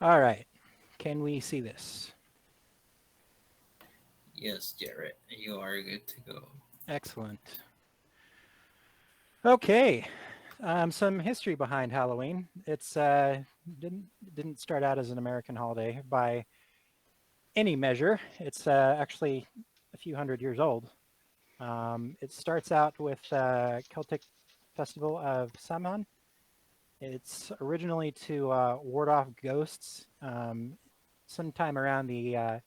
All right. Can we see this? Yes, Jared, you are good to go. Excellent. Okay. Some history behind Halloween. It's didn't didn't start out as an American holiday by any measure. It's actually a few hundred years old. It starts out with Celtic festival of Samhain. It's originally to ward off ghosts. Sometime around the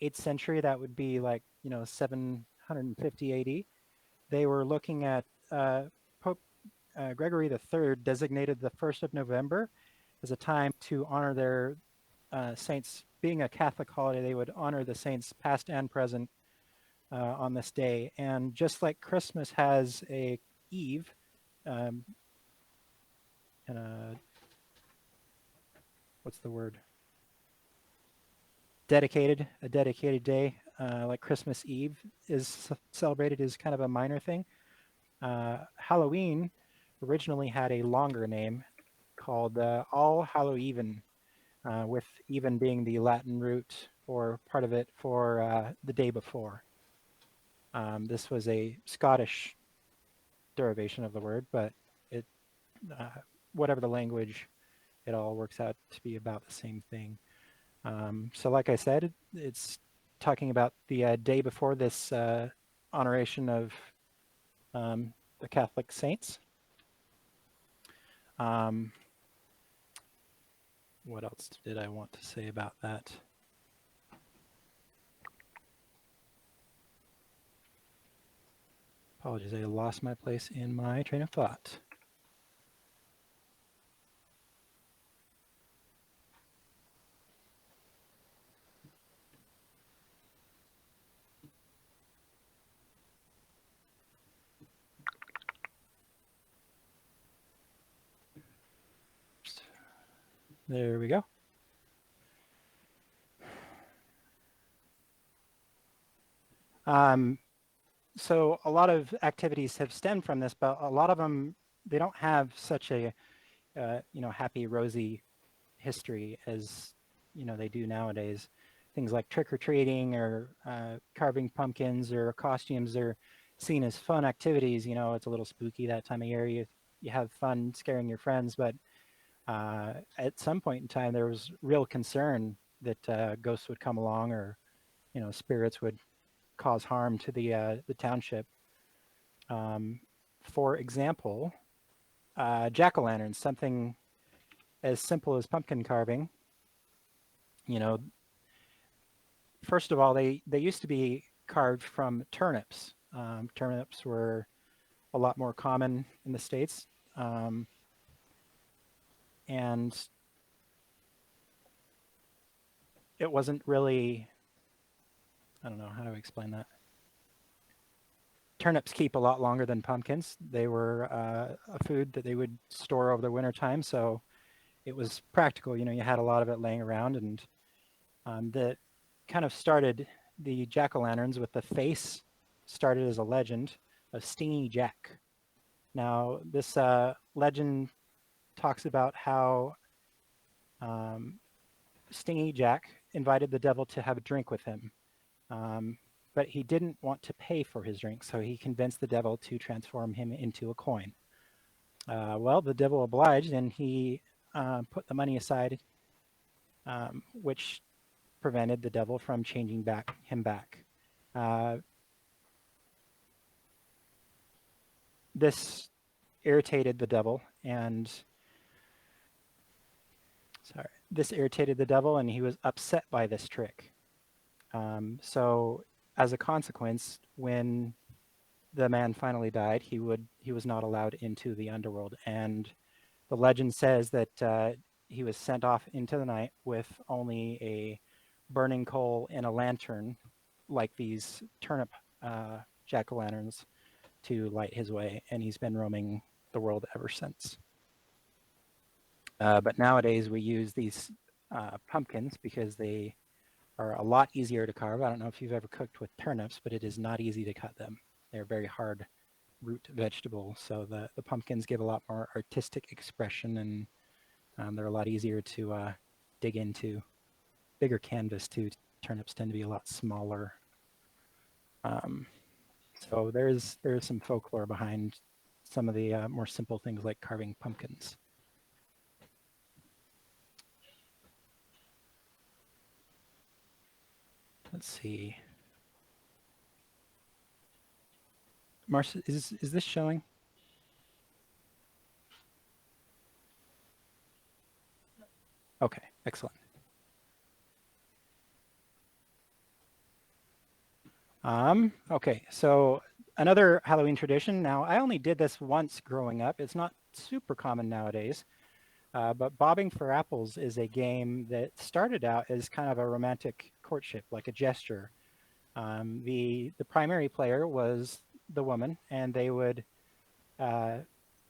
8th century, that would be like 750 AD. They were looking at Pope Gregory III designated the 1st of November as a time to honor their saints. Being a Catholic holiday, they would honor the saints past and present on this day. And just like Christmas has a eve um, and what's the word? A dedicated day, like Christmas Eve is celebrated as kind of a minor thing. Halloween originally had a longer name called All Hallow Even, with even being the Latin root or part of it for the day before. This was a Scottish derivation of the word, but it, uh, whatever the language, it all works out to be about the same thing. So, like I said, it's talking about the day before this honoration of the Catholic saints. Um, what else did I want to say about that? Apologies, I lost my place in my train of thought. There we go. Um, so a lot of activities have stemmed from this, but a lot of them they don't have such a happy rosy history as they do nowadays. Things like trick or treating or carving pumpkins or costumes are seen as fun activities. It's a little spooky that time of year. You have fun scaring your friends, but at some point in time, there was real concern that ghosts would come along or spirits would cause harm to the township. Um, for example, jack o' lanterns, something as simple as pumpkin carving. You know, first of all, they used to be carved from turnips. Turnips were a lot more common in the states, um, and it wasn't really. I don't know how to explain that. Turnips keep a lot longer than pumpkins. They were a food that they would store over the winter time, so it was practical. You had a lot of it laying around, and that kind of started the jack o' lanterns with the face started as a legend of Stingy Jack. Now, this legend talks about how um, Stingy Jack invited the devil to have a drink with him. Um, but he didn't want to pay for his drink, so he convinced the devil to transform him into a coin. Well, the devil obliged, and he put the money aside, which prevented the devil from changing him back. Uh, this irritated the devil, and this irritated the devil, and he was upset by this trick. So, as a consequence, when the man finally died, he was not allowed into the underworld, and the legend says that he was sent off into the night with only a burning coal and a lantern, like these turnip jack o' lanterns, to light his way, and he's been roaming the world ever since. But nowadays we use these pumpkins because they are a lot easier to carve. I don't know if you've ever cooked with turnips, but it is not easy to cut them. They're very hard root vegetable, so the pumpkins give a lot more artistic expression, and they're a lot easier dig into. Bigger canvas too. Turnips tend to be a lot smaller. So there's some folklore behind some of the more simple things like carving pumpkins. Let's see. Marcia, is this showing? Okay, excellent. Okay, so another Halloween tradition. Now, I only did this once growing up. It's not super common nowadays, but bobbing for apples is a game that started out as kind of a romantic courtship, like a gesture. The primary player was the woman, and they would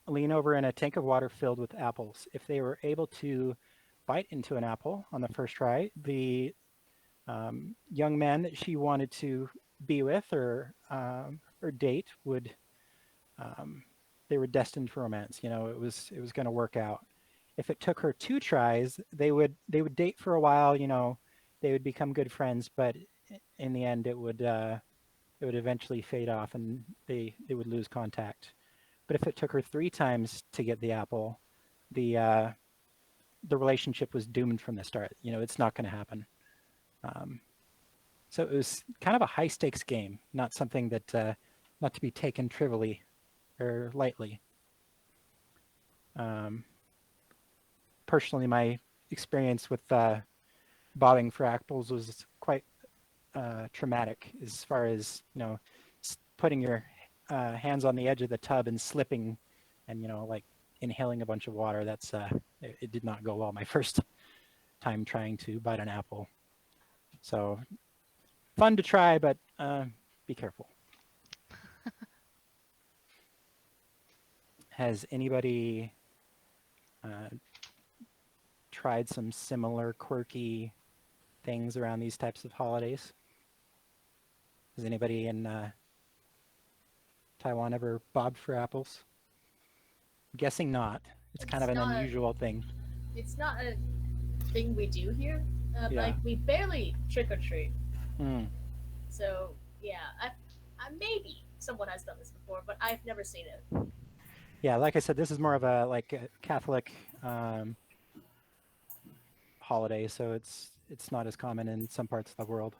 lean over in a tank of water filled with apples. If they were able to bite into an apple on the first try, the young man that she wanted to be with or date would they were destined for romance. You know, it was going to work out. If it took her 2 tries, they would date for a while. You know, they would become good friends, but in the end, it would eventually fade off, and they would lose contact. But if it took her 3 times to get the apple, the relationship was doomed from the start. You know, it's not going to happen. So it was kind of a high stakes game, not something that not to be taken trivially or lightly. Personally, my experience with bobbing for apples was quite traumatic, as far as, you know, putting your hands on the edge of the tub and slipping, and, you know, like inhaling a bunch of water. That's it did not go well my first time trying to bite an apple. So fun to try, but be careful. Has anybody tried some similar quirky things around these types of holidays? Has anybody in Taiwan ever bobbed for apples? I'm guessing not. It's kind of an unusual thing. It's not a thing we do here. Yeah. Like, we barely trick or treat. Mm. So yeah, I maybe someone has done this before, but I've never seen it. Yeah, like I said, this is more of a Catholic holiday, so it's not as common in some parts of the world.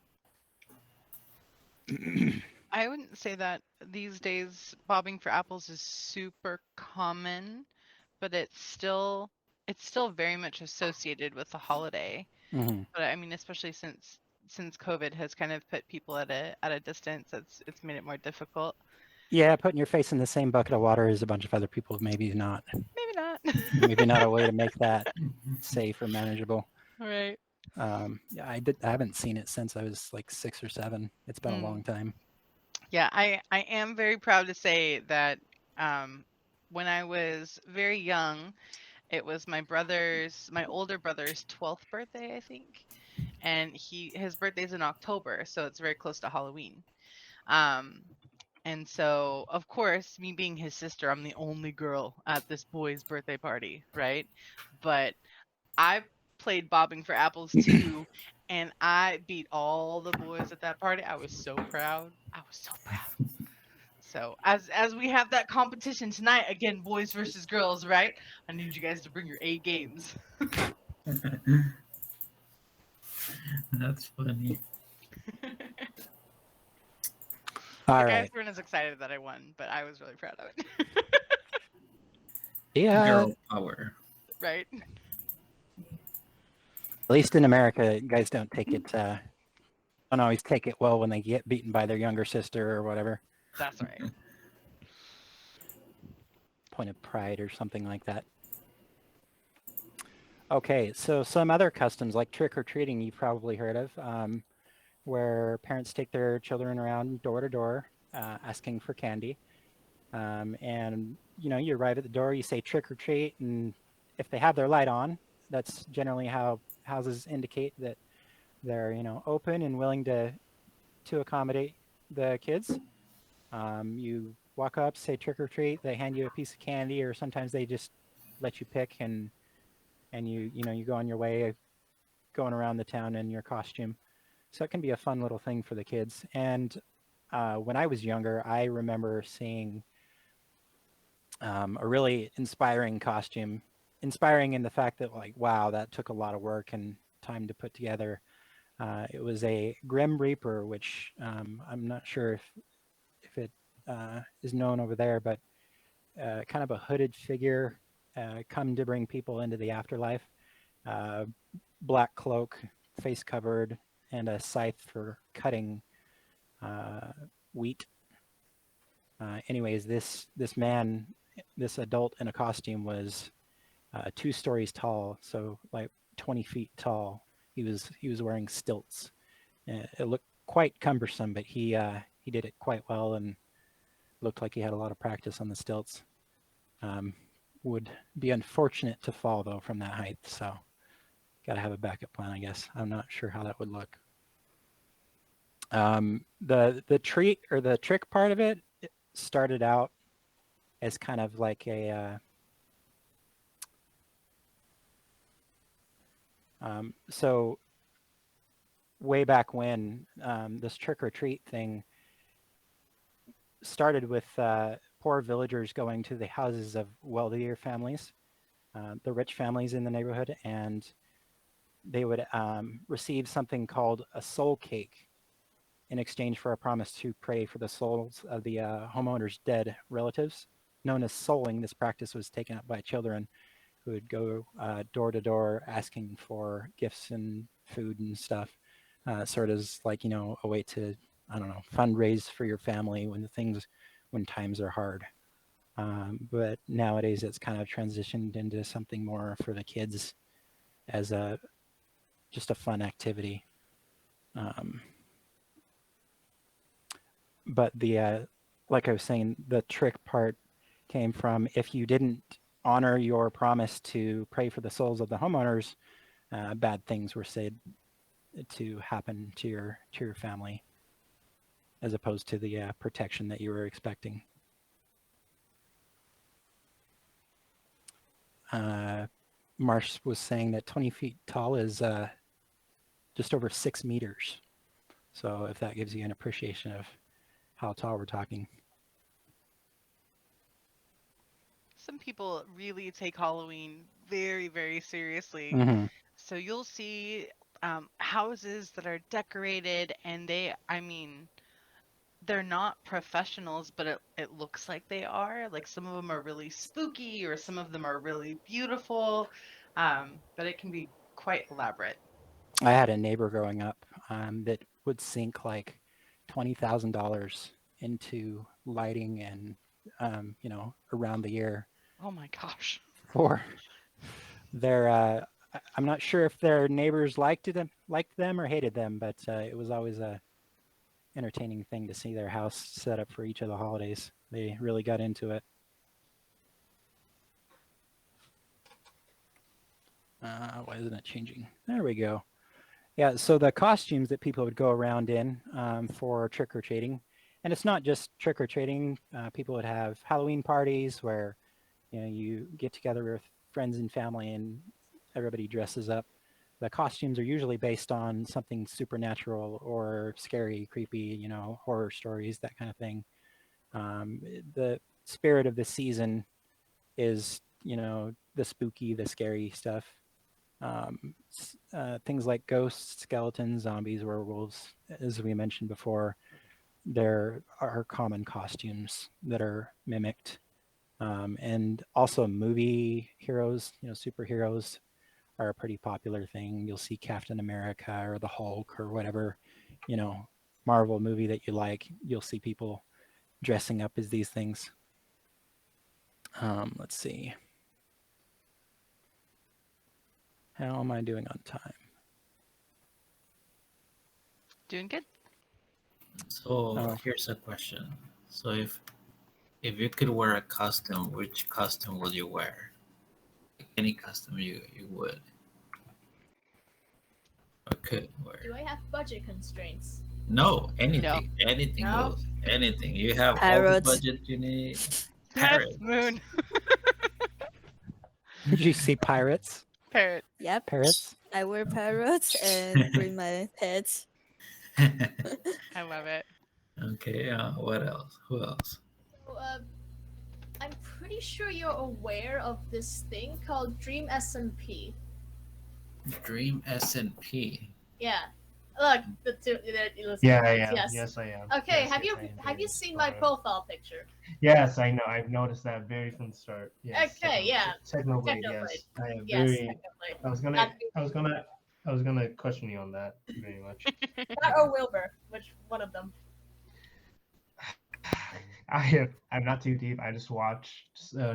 I wouldn't say that these days bobbing for apples is super common, but it's still very much associated with the holiday. Mm-hmm. But I mean, especially since COVID has kind of put people at a distance, it's made it more difficult. Yeah, putting your face in the same bucket of water as a bunch of other people, maybe not. Maybe not. Maybe not a way to make that safe or manageable. Right. Yeah, I haven't seen it since I was like 6 or 7. It's been a long time. Yeah, I am very proud to say that when I was very young, it was my older brother's 12th birthday, I think. And his birthday's in October, so it's very close to Halloween. And so, of course, me being his sister, I'm the only girl at this boy's birthday party, right? But I played bobbing for apples too, and I beat all the boys at that party. I was so proud. So as we have that competition tonight, again, boys versus girls, right? I need you guys to bring your A games. That's funny. The guys weren't as excited that I won, but I was really proud of it. Yeah. Girl power. Right. At least in America, guys don't always take it well when they get beaten by their younger sister or whatever. That's right. Point of pride or something like that. Okay, so some other customs like trick-or-treating you've probably heard of, where parents take their children around door to door asking for candy. And, you know, you arrive at the door, you say trick or treat, and if they have their light on, that's generally how houses indicate that they're, you know, open and willing to accommodate the kids. You walk up, say trick or treat, they hand you a piece of candy, or sometimes they just let you pick, and you go on your way. going around the town in your costume. So it can be a fun little thing for the kids. And when I was younger, I remember seeing a really inspiring costume, inspiring in the fact that, like, wow, that took a lot of work and time to put together. It was a Grim Reaper, which I'm not sure if it is known over there, but kind of a hooded figure come to bring people into the afterlife. Black cloak, face covered, and a scythe for cutting wheat. Anyways, this man, this adult in a costume was 2 stories tall, so like 20 feet tall. He was wearing stilts. It looked quite cumbersome, but he did it quite well and looked like he had a lot of practice on the stilts. Would be unfortunate to fall though from that height, so got to have a backup plan, I guess. I'm not sure how that would look. The treat or the trick part of it started out as kind of like a so way back when, this trick or treat thing started with poor villagers going to the houses of wealthier families, the rich families in the neighborhood, and they would receive something called a soul cake in exchange for a promise to pray for the souls of the homeowner's dead relatives. Known as souling, this practice was taken up by children who would go door to door asking for gifts and food and stuff, sort of like, a way to, I don't know, fundraise for your family when times are hard. But nowadays it's kind of transitioned into something more for the kids as just a fun activity. But like I was saying, the trick part came from, if you didn't honor your promise to pray for the souls of the homeowners, bad things were said to happen to your family, as opposed to the protection that you were expecting. Marsh was saying that 20 feet tall is just over 6 meters. So if that gives you an appreciation of how tall we're talking. Some people really take Halloween very, very seriously. Mm-hmm. So you'll see houses that are decorated, and they're not professionals, but it looks like they are. Like, some of them are really spooky, or some of them are really beautiful, but it can be quite elaborate. I had a neighbor growing up that would sink like $20,000 into lighting and around the year Oh my gosh. for their. I'm not sure if their neighbors liked them or hated them, but it was always a entertaining thing to see their house set up for each of the holidays. They really got into it. Why isn't it changing? There we go. Yeah, so the costumes that people would go around in for trick-or-treating, and it's not just trick-or-treating. People would have Halloween parties where you get together with friends and family and everybody dresses up. The costumes are usually based on something supernatural or scary, creepy, horror stories, that kind of thing. The spirit of the season is, the spooky, the scary stuff. Things like ghosts, skeletons, zombies, werewolves, as we mentioned before, there are common costumes that are mimicked. And also movie heroes, superheroes are a pretty popular thing. You'll see Captain America or the Hulk or whatever, Marvel movie that you like. You'll see people dressing up as these things. Let's see. How am I doing on time? Doing good. So here's a question. So if you could wear a costume, which costume would you wear? Any costume you would. Or could wear. Do I have budget constraints? No, anything. No. Anything No? goes. Anything. You have all the Parrots. budget you need. Yes, Parrot. Moon. Did you see pirates? Parrot. Yep. Parrots? I wear parrots and bring my pets. I love it. Okay, what else? Who else? So, I'm pretty sure you're aware of this thing called Dream SMP. Dream S&P. Yeah. Look, the two. The Yeah, I am. Yes. Yes, I am. Okay. Yes, have yes, you I am have you very seen my aware. profile picture? Yes, I know. I've noticed that very from the start. Yes. Okay, yeah. Technoblade, Technoblade. yes. I am Yes. very. Technically. I was gonna. Not, I was gonna. I was gonna question you on that very much. not or Wilbur. Which one of them? I'm not too deep. I just watch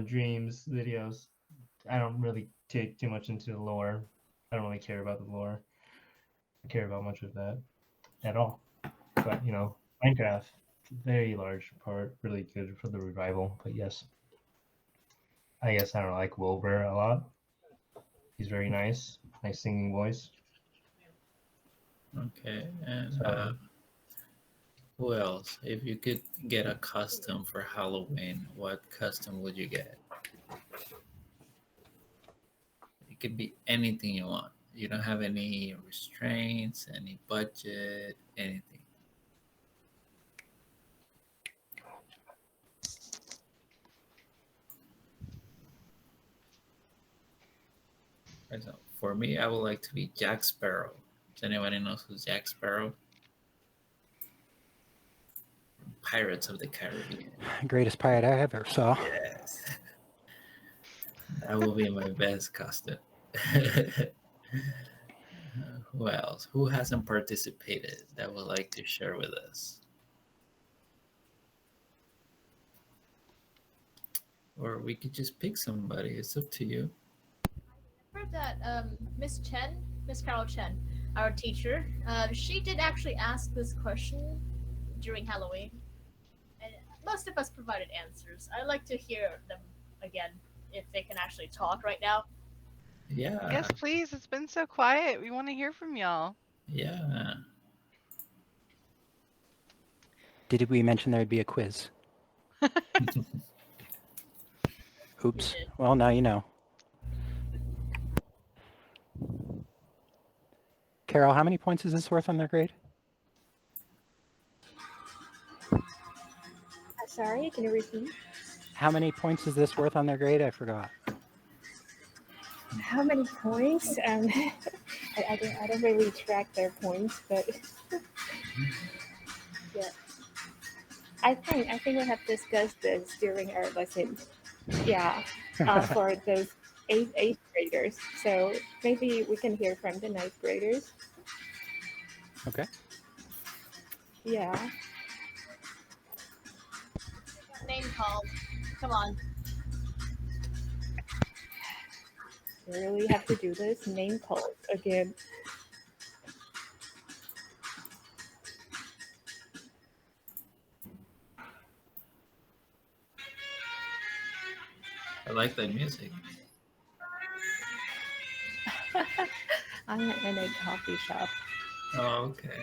dreams videos. I don't really take too much into the lore. I don't really care about the lore. I care about much of that at all. But Minecraft, very large part, really good for the revival. But yes, I guess I don't like Wilbur a lot. He's very nice singing voice. Okay, and So who else? If you could get a costume for Halloween, what costume would you get? It could be anything you want. You don't have any restraints, any budget, anything. For example, for me, I would like to be Jack Sparrow. Does anybody know who's Jack Sparrow? Pirates of the Caribbean. Greatest pirate I ever saw. Yes. That will be my best costume. Who else? Who hasn't participated that would like to share with us? Or we could just pick somebody. It's up to you. I heard that Miss Carol Chen, our teacher, she did actually ask this question during Halloween, and most of us provided answers. I'd like to hear them again if they can actually talk right now. Yeah. Yes, please. It's been so quiet. We want to hear from y'all. Yeah. Did we mention there'd be a quiz? Oops. Well, now you know. Carol, how many points is this worth on their grade? Sorry, can you repeat? How many points is this worth on their grade? I forgot. How many points? I don't really track their points, but yeah. I think we have discussed this during our lesson. Yeah, for those eighth graders. So maybe we can hear from the ninth graders. Okay. Yeah. Name called. Come on. We really have to do this name calls again. I like that music. I'm in a coffee shop. Oh, okay.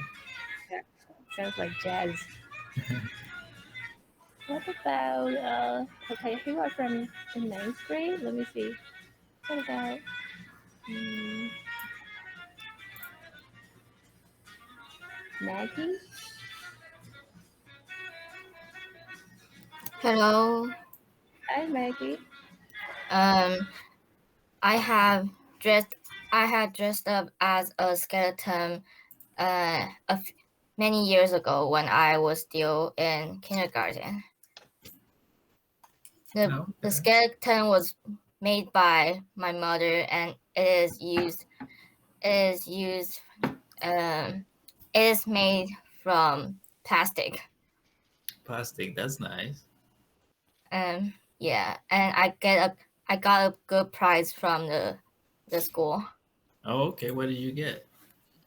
Sounds like jazz. What about okay, who are from the ninth grade? Let me see. What about Maggie? Hello. Hi Maggie. I have dressed up as a skeleton many years ago when I was still in kindergarten. The skeleton was made by my mother, and it is made from plastic. Plastic, that's nice. Yeah, and I got a good prize from the school. Oh, okay. What did you get?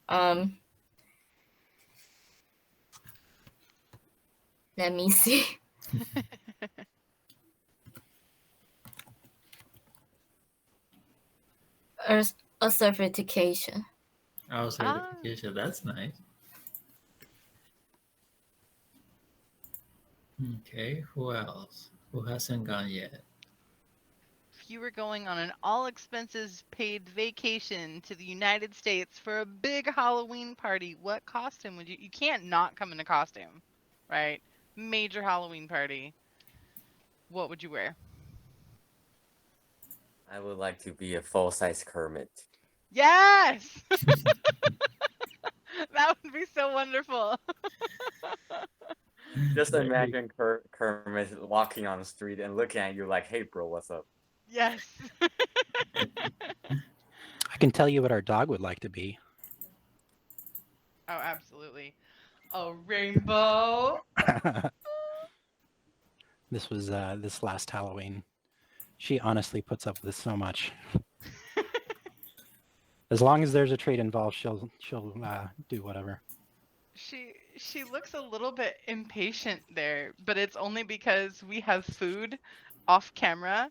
Let me see. A certification. Oh, certification. That's nice. Okay, who else? Who hasn't gone yet? if you were going on an all expenses paid vacation to the United States for a big Halloween party, what costume would you can't not come in a costume, right? Major Halloween party. What would you wear? I would like to be a full-size Kermit. Yes! That would be so wonderful. Just imagine Kermit walking on the street and looking at you like, "Hey, bro, what's up?" Yes. I can tell you what our dog would like to be. Oh, absolutely. A rainbow. This was this last Halloween. She honestly puts up with so much. As long as there's a treat involved, she'll do whatever. She looks a little bit impatient there, but it's only because we have food off camera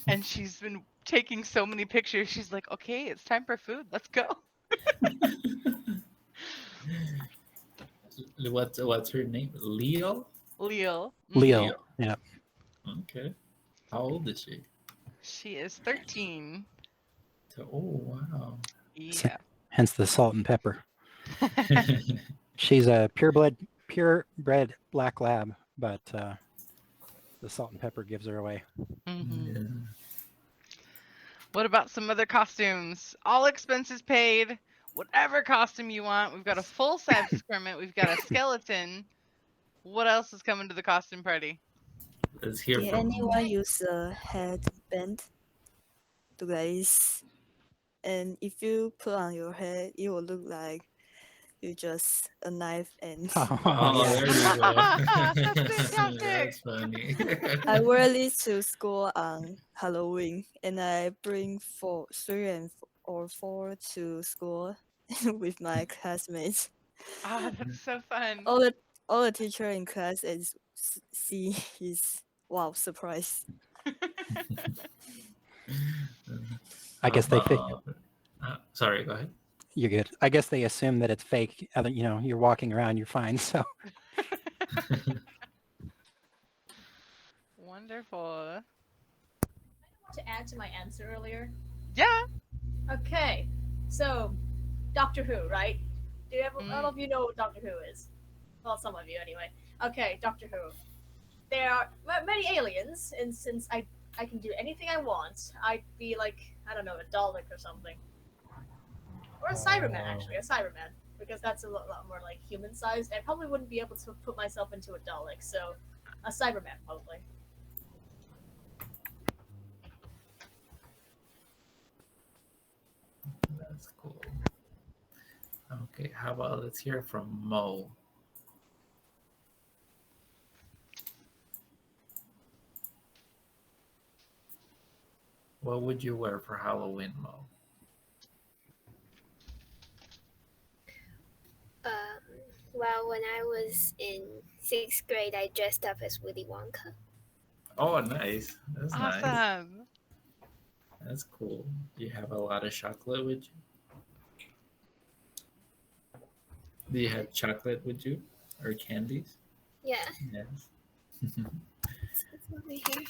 and she's been taking so many pictures. She's like, "Okay, it's time for food. Let's go." What's her name? Leo? Leo. Leo. Yeah. Okay. How old is she? She is 13. Oh, wow. Yeah. Hence the salt and pepper. She's a purebred black lab, but the salt and pepper gives her away. Mm-hmm. Yeah. What about some other costumes? All expenses paid. Whatever costume you want. We've got a full-size Kermit. We've got a skeleton. What else is coming to the costume party? Let's hear Did from anyone use a headband to guys? And if you put on your head, it will look like you just a knife and Oh, yeah. there you go. That's fantastic. That's funny. I wear it to school on Halloween, and I bring 3 or 4 to school with my classmates. Ah, that's so fun. All the teacher in class see his wow surprise. I guess they think sorry, go ahead. you're good. I guess they assume that it's fake. You know, you're walking around, you're fine. So Wonderful. To add to my answer earlier. Yeah. Okay, so Doctor Who, right? Do you ever, all of you know what Doctor Who is? Well, some of you anyway. Okay, Doctor Who. There are many aliens, and since I can do anything I want, I'd be like, I don't know, a Dalek or something. Or a Cyberman, actually, a Cyberman. Because that's a lot more like human-sized. I probably wouldn't be able to put myself into a Dalek, so a Cyberman, probably. That's cool. Okay, how about let's hear from Mo. What would you wear for Halloween, Mo? Well, when I was in 6th grade, I dressed up as Willy Wonka. Oh, nice. That's nice. Awesome. That's cool. Do you have a lot of chocolate with you? Do you have chocolate with you? Or candies? Yeah. Yes. It's over here.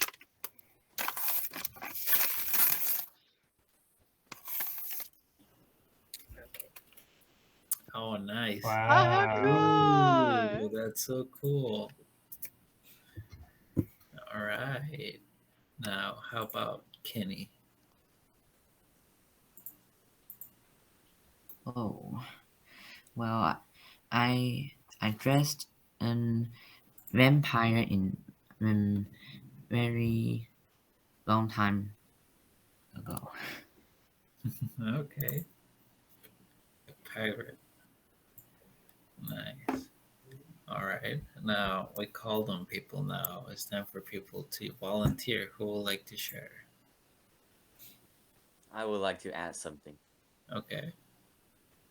Oh, nice. Wow. Cool. Ooh, that's so cool. All right. Now, how about Kenny? Oh, well, I dressed an vampire in very long time ago. Okay. Pirate. Nice. All right. Now we called on people now. It's time for people to volunteer. Who would like to share? I would like to add something. Okay.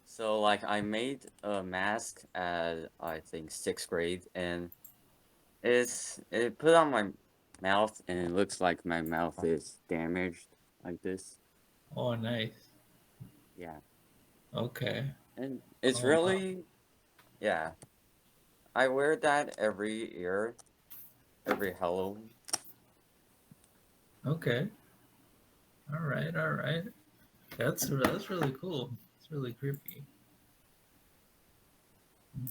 So, like, I made a mask at, I think, 6th grade, and it put on my mouth, and it looks like my mouth is damaged, like this. Oh, nice. Yeah. Okay. And it's Oh, wow. really, yeah. I wear that every year, every Halloween. Okay. All right, all right. That's really cool. It's really creepy.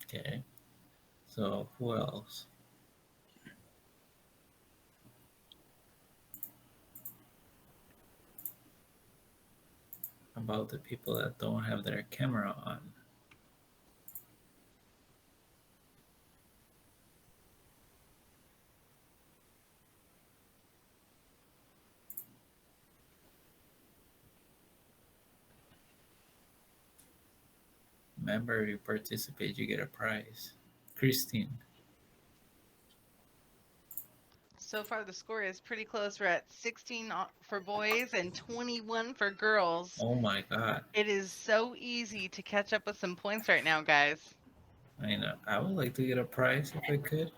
Okay. So who else? About the people that don't have their camera on. Remember, if you participate, you get a prize. Christine. So far, the score is pretty close. We're at 16 for boys and 21 for girls. Oh my God. It is so easy to catch up with some points right now, guys. I know. I would like to get a prize if I could.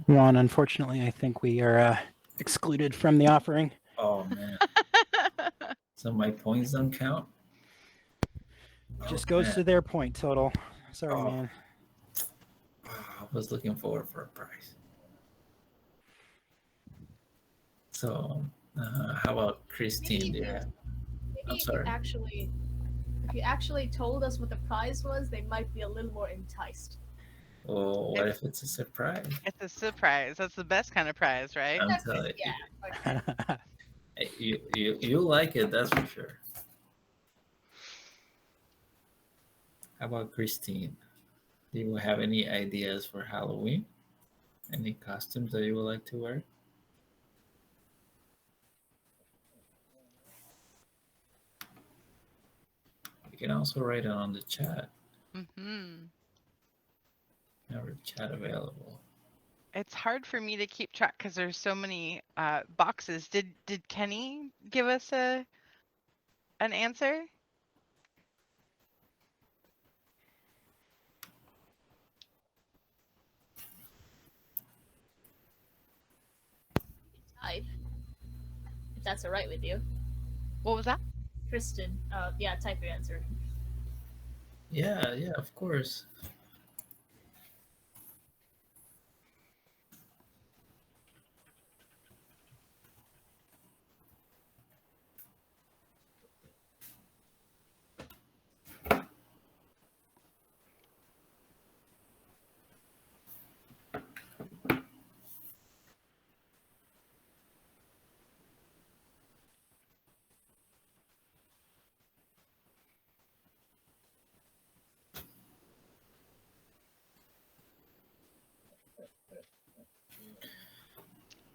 Juan, unfortunately, I think we are excluded from the offering. Oh man. So my points don't count? Just Oh, goes man. to their point total. Sorry, Oh. man. I was looking forward for a prize. So, how about Christine? Maybe Yeah. I'm if sorry. you actually told us what the prize was, they might be a little more enticed. Well, what if it's a surprise? It's a surprise. That's the best kind of prize, right? I'm telling you. Yeah. Okay. You like it, that's for sure. How about Christine? Do you have any ideas for Halloween? Any costumes that you would like to wear? You can also write it on the chat. Mm-hmm. Have our chat available. It's hard for me to keep track because there's so many boxes. Did Kenny give us an answer? Type. If that's all right with you. What was that? Kristen. Yeah, type your answer. Yeah, of course.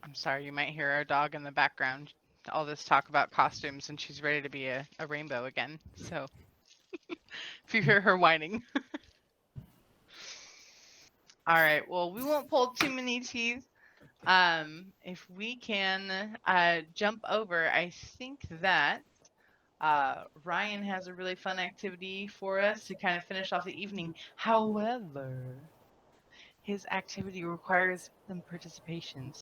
I'm sorry, you might hear our dog in the background. All this talk about costumes, and she's ready to be a rainbow again. So if you hear her whining. All right, well, we won't pull too many teeth. If we can jump over, I think that Ryan has a really fun activity for us to kind of finish off the evening. However, his activity requires some participation.